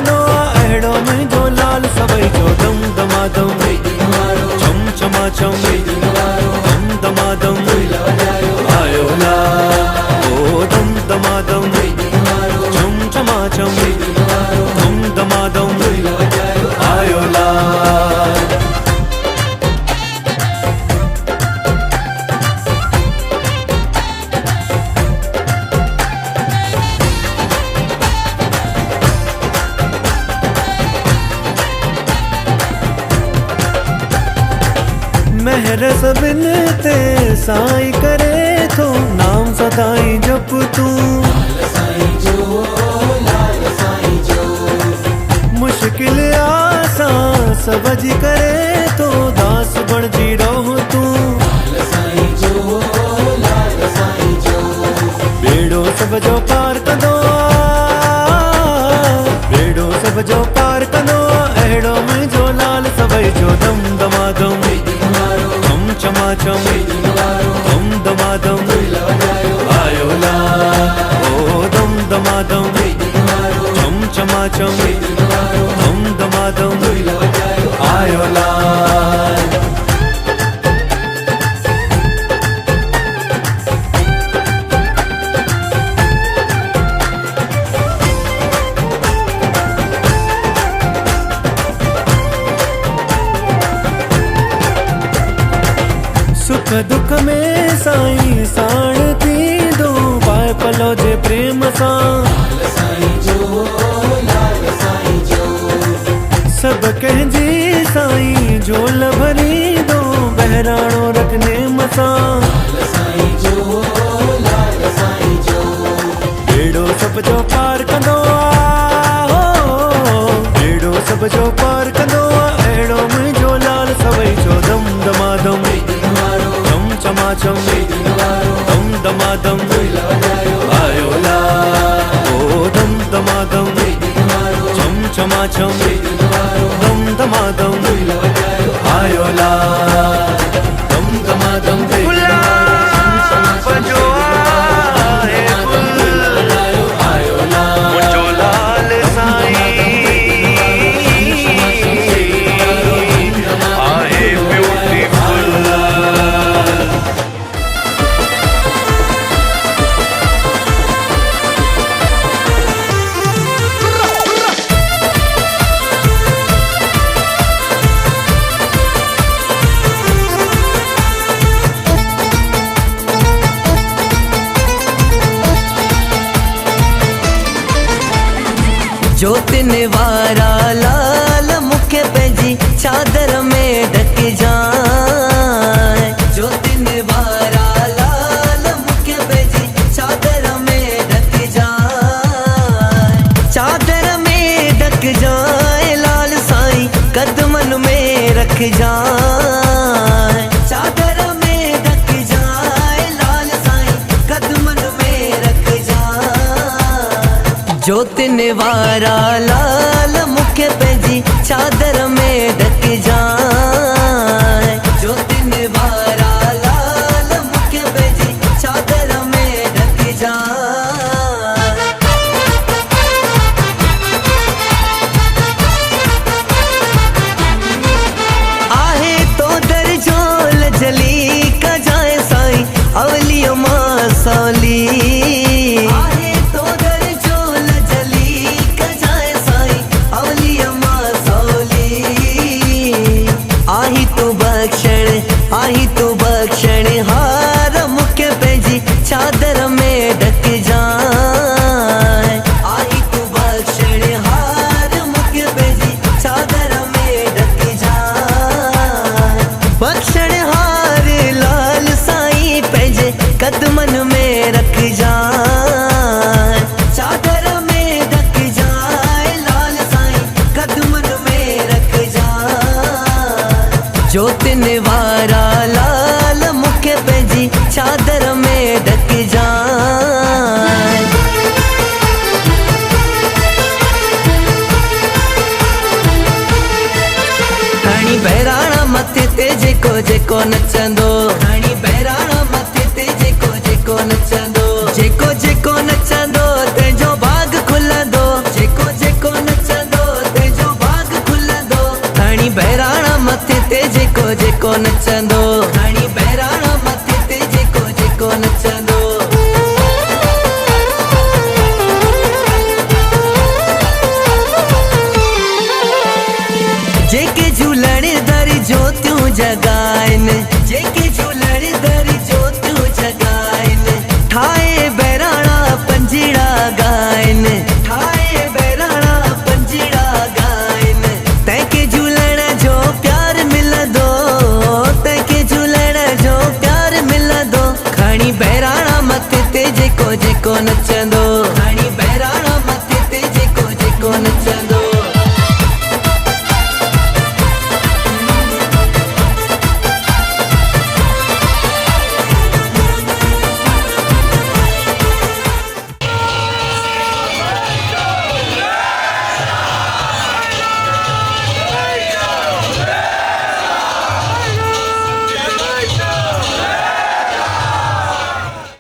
कनो अहड़ो मुंहिंजो लाल सभई जो दम दमादम चम चमाचम दम दमादम आयो लाल ओ दम दमादम चम चमाचम दम दमादम आयो लाल। महर सबिन ते साईं करे थो नाम सदाई जप तू मुश्किल आसान सब जी करे तो दास बणजी रहो तू बेड़ो सब जो पार कंदो बेड़ो सब जो पार कंदो अहिड़ो मुंहिंजो लाल सभई जो दम दमादम चम चमाचम दम दमादम आयो लाल ओ दम दमादम चम चमाचम दम दमादम आयो लाल। सुख दुख में साईं साण थी दो पाए पलो जे प्रेम सां सब कंहिंजी साईं झोल भरी दो बहराणो रखने मसां बेड़ो सब जो पार कंदो बेड़ो सब जो पार कंदो अहिड़ो मुंहिंजो लाल सभई जो दम दमादम चम चमाचम दम दमादम आयो लाल ओ दम दमादम चम चमाचम दम दमादम आयो लाल दम दमादम ज्योतिन वारा लाल मुखे पंहिंजी चादर में ढक जाए ज्योतिन वारा लाल मुखे पंहिंजी चादर में ढक जाए चादर में ढक जाए लाल साईं कदमन में रख जाए चादर में ढक जाए लाल साईं कदमन में रख जाए ज्योतिन वारा लाल मुखे पंहिंजी चादर में ढक जाए ज्योतिन वारा लाल मुखे पंहिंजी चादर में ढक जाए। आहे तो दरजोल जली का जाए साईं अवलियो मां सौली आही तू बख्शण हार मुखे पंहिंजी चादर में ढक जाए आही तू बख्शण हार मुखे पंहिंजी चादर में ढक जाए बख्शण हार लाल साईं पंहिंजे कदमन में रख जाए चादर में ढक जाए लाल साईं कदमन में रख जाए ज्योतिन वारा लाल मुखे पंहिंजी चादर में ढक जाए। खणी बहिराणा मथे ते जेको जेको नचंदो खणी बहिराणा मथे ते जेको जेको नचंदो जेको जेको नचंदो तंहिंजो भाग खुलंदो जेको जेको नचंदो जगाइन